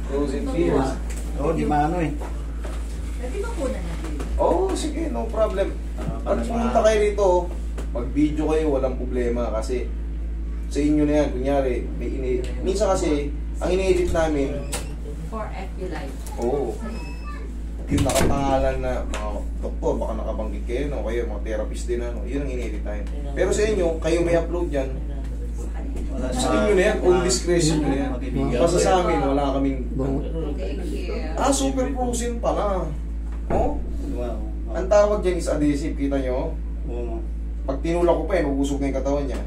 Frozen feels. Oo, di maano eh. Pwede ba po na natin? Oo, sige, no problem. Pag pumunta kayo rito, mag-video kayo, walang problema kasi sa inyo na yan, kunyari, minsan kasi, ang ini-edit namin, For Equilife. oo, yung nakapangalan na mga doktor, baka nakabanggit kayo, no? Kayo, mga therapist din, ano? Yun ang ini-edit namin. Pero sa inyo, kayo may upload yan, sa inyo na yan, own discretion nyo na yan. Basta sa amin, wala kaming, Thank you. super frozen pala. Oh? Ang tawag dyan is adhesive, kita nyo? Oo. Pag tinulak ko pa yan, ubusog na yung katawan niya.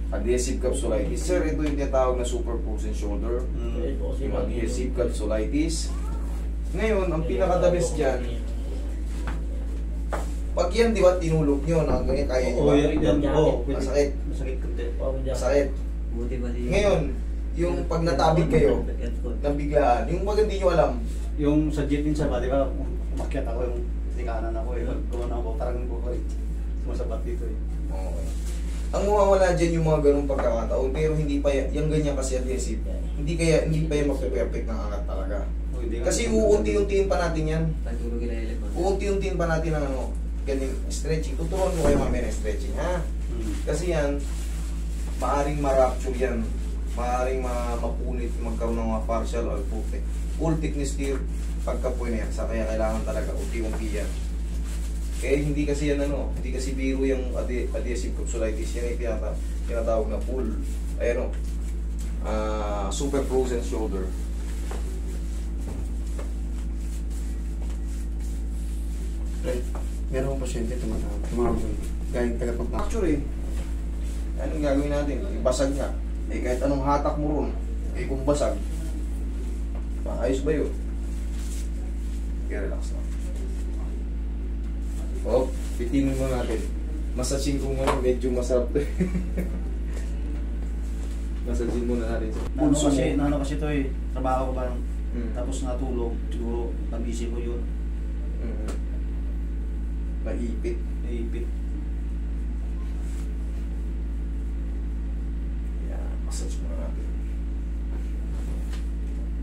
Adhesive capsulitis. Sir, ito yung tinatawag na super frozen shoulder. Yung adhesive capsulitis. Ngayon, ang pinaka-the best dyan, pag yan, di ba, tinulog nyo, ganyan, kaya nyo ba? Masakit. Masakit. Ngayon, yung pag natabig kayo, nang biglaan, yung pag hindi nyo alam, Yung sa jeep din siya ba, di ba, umakyat ako yung sikanan ako eh. Gumana ako, parang buhay. Sumasabat dito eh. okay. Ang mawawala dyan yung mga ganung pagkakataon, pero hindi pa yan, yung ganyan kasi adhesive, hindi pa yan magpe-perfect ng angat talaga. Kasi uunti-untiin pa natin yan. Uunti-untiin pa natin ang ano, ganyan stretching. Tuturuan ko kayo mamaya ng stretching, ha? Kasi yan, maaring ma-rupture yan. Maaring mapunit, magkaroon ng mga partial or full thickness tear pagkapoy na yan. Kaya kailangan talaga unti-unti yan. Kaya hindi kasi yan ano, hindi kasi biro yung adhesive capsulitis. Yan ay tinatawag na full, super frozen shoulder. Meron akong pasyente tumawag. Galing taga-pagpapakot. Actually, anong gagawin natin? Ibasag nga. Eh kahit anong hatak mo ron, eh kung basag, maayos ba yun? Okay, relax lang. Oh, pitinin mo natin. Massaging ko muna, medyo masarap to. Massaging muna natin. Ano kasi ito eh, trabaho ko ba, tapos natulog, siguro nabisi ko yun. Naipit. Yan, massage muna natin.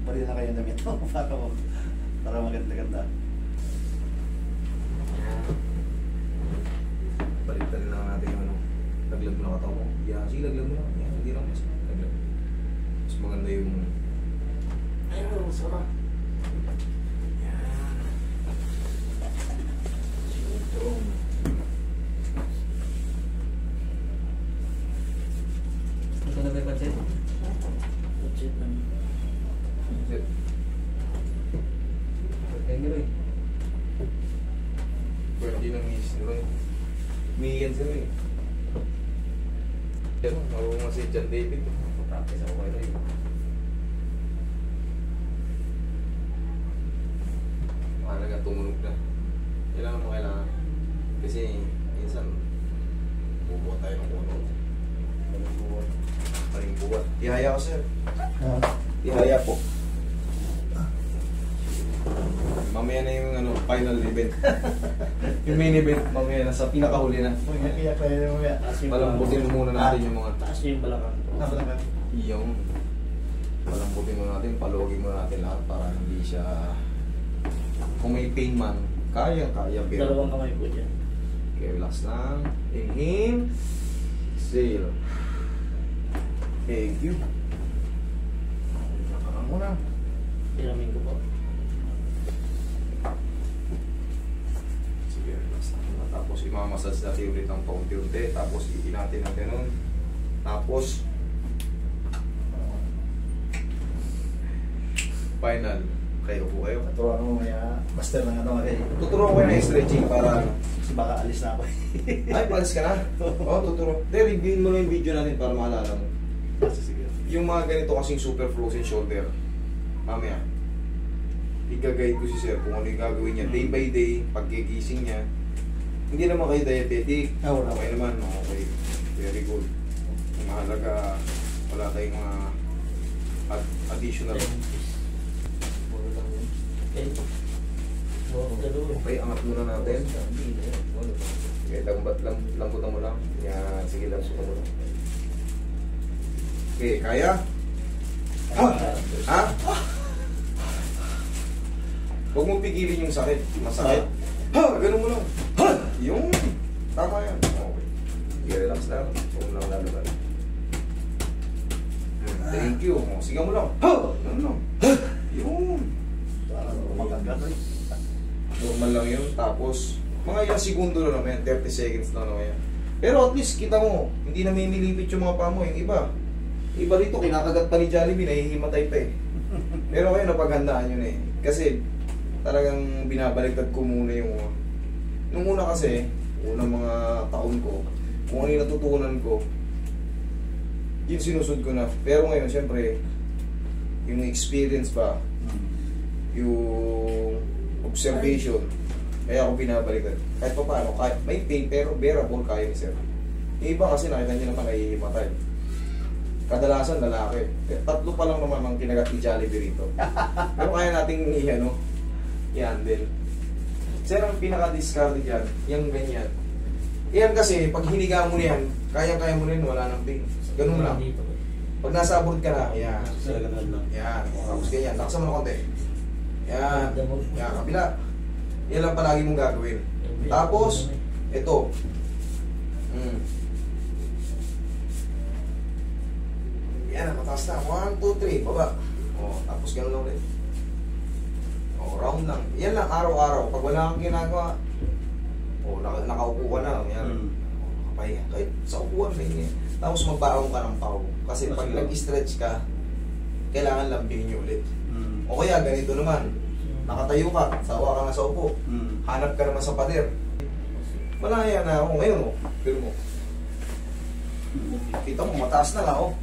Bali na kayo damit mo, para maganda-ganda. Baliktad lang natin yung ano, laglag mo na katawan mo. Yan, sige laglag mo na. Yan, hindi lang mas laglag. Mas maganda yung... Ayun, sarap. Yan. Sinutong. Ito na ba yung pancit? Pancit lang. Pancit. Thank you, Roy. Pwede lang miss nyo. Umiiyan sila eh. Yan, marunong si John David. Practice ako kayo, Roy. Mahalaga tumunog na. Kailangan mo kailangan. Kasi minsan bubuhat tayo ng puno. Maling buhat. Ihaya ko sir. Ihaya po. Mamaya na yung ano, final event. Yung main event, mamaya na sa pinakahuli na. Iyak tayo mamaya. Palambutin mo muna natin yung mga... Taas niyo yung balakang. Balakang. Yung... Palambutin mo natin, paluwagin mo natin lahat para hindi siya... Kung may pain man, kaya. Dalawang kamay po dyan. Okay, relax lang. Inhale. Exhale. Thank you. Nakakarang mo na. Tiramin ko po. Sige, relax lang. Tapos imamassage natin ulit ng paunti-unti. Tapos iin natin ng ganun. Tapos final. Kayo po kayo. Turuan mo mamaya, master ng ano eh. Tuturuan ko na yung stretching para... Kasi baka alis na ako eh. Ay, palis ka na? Oo, tuturo. Then, review mo lang yung video natin para maalala mo. Sige. Yung mga ganito kasing super frozen shoulder, mamaya, i-guide ko si sir kung ano yung gagawin niya day by day, pagkigising niya. Hindi naman kayo diabetic. Wala. Okay naman, okay. Very good. Ang mahalaga, wala tayong mga additional. Okay, angat muna natin. Okay, lambutan mo lang. Yan, sige, lambutan mo lang. Okay, kaya? Ha? Huwag mo pigilin yung sakit. Masakit. Ha! Ganun mo lang. Ha! Yung... Tama yan. Okay. Sige, relax lang. Huwag mo lang lalaban. Thank you. Sige mo lang. Ha! Ganun lang. Ha! Yung... Parang kumakagat eh. Normal lang yun. Tapos, mga ilang segundo na naman yan. 30 seconds na naman yan. Pero at least, kita mo, hindi na may nilipit yung mga paa mo. Yung iba. Iba rito, kinakagat pa ni Jollibee, nahihimatay pa eh. Pero ngayon, napaghandaan yun eh. Kasi, talagang binabaliktad ko muna yung... Nung una kasi, unang mga taon ko, kung ano yung natutunan ko, yun sinusod ko na. Pero ngayon, siyempre, yung experience pa, yung observation, kaya ako binabaliktad. Kahit pa paano, kahit may pain, pero bearable kaya ni sir. Yung iba kasi nakita niyo naman nahihimatay. Kadalasan lalaki. Tatlo pa lang naman ang kinagat ni Jollibee rito. Pero kaya nating i-ano, i-handle. Sir, ang pinaka-discard dyan, yung ganyan. Yan kasi, pag hiniga mo niyan, kaya-kaya mo rin, wala nang pain. Ganun lang. Pag nasa abroad ka na, yan. Sila ganun lang. Yan. Tapos ganyan. Lakasan mo na konti. Yan. Yan. Kabila. Yan lang palagi mong gagawin. Tapos, ito. Yan. Mataas na. 1, 2, 3. Baba. O, tapos ganun lang ulit. O, round lang. Yan lang. Araw-araw. Pag wala kang ginagawa, o, nakaupo ka na. Yan. Pahinga. Kahit sa upuan, pahinga. Tapos magbaong ka ng pao. Kasi pag nag-stretch ka, kailangan lambingin nyo ulit. O kaya ganito naman, nakatayo ka, sawa ka na sa upo, hanap ka naman sa pader. Malaya na ako ngayon, pero mo. Kita mo, mataas na lang,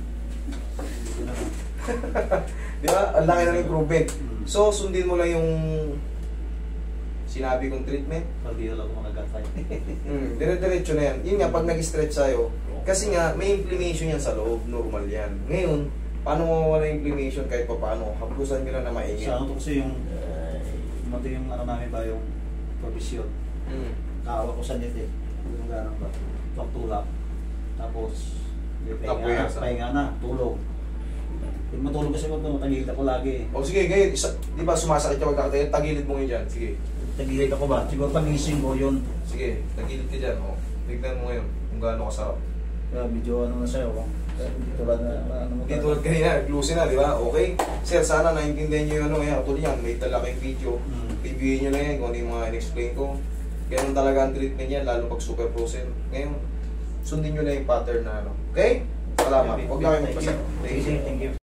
Di ba? Ang laki ng improvement. So, sundin mo lang yung sinabi kong treatment. Pag di lang ako magagatay. Dire-diretso na yan. Yun nga, pag nag-stretch tayo, kasi nga, may inflammation yan sa loob, normal yan. Ngayon, paano mawawala yung inflammation kahit pa paano? Haplusan nyo lang na maingit. Sa ano to kasi yung mati yung ano namin ba yung provision. Kaawa ko sa net eh. Yung gano'n ba? Pagtulak. Tapos, pahinga na, tulog. Yung matulog kasi ko, tagilid ako lagi eh. O sige, ngayon, di ba sumasakit ka magkakatayin? Tagilid mo ngayon dyan, sige. Tagilid ako ba? Siguro pagising ko yun. Sige, tagilid ka dyan, tignan mo ngayon kung gaano kasarap. Kaya medyo ano na sa'yo, tulad na ano mo. Hindi tulad kanina, gluten na, di ba? Okay? Sir, sana naintindihan nyo yung ano, yan, tulad yan, may talaking video. Reviewin nyo lang yan kung ano yung mga in-explain ko. Ganun talaga ang treatment yan, lalo pag super frozen. Ngayon, sundin nyo lang yung pattern na ano. Okay? Salamat. Huwag na kayo magpasa. Thank you.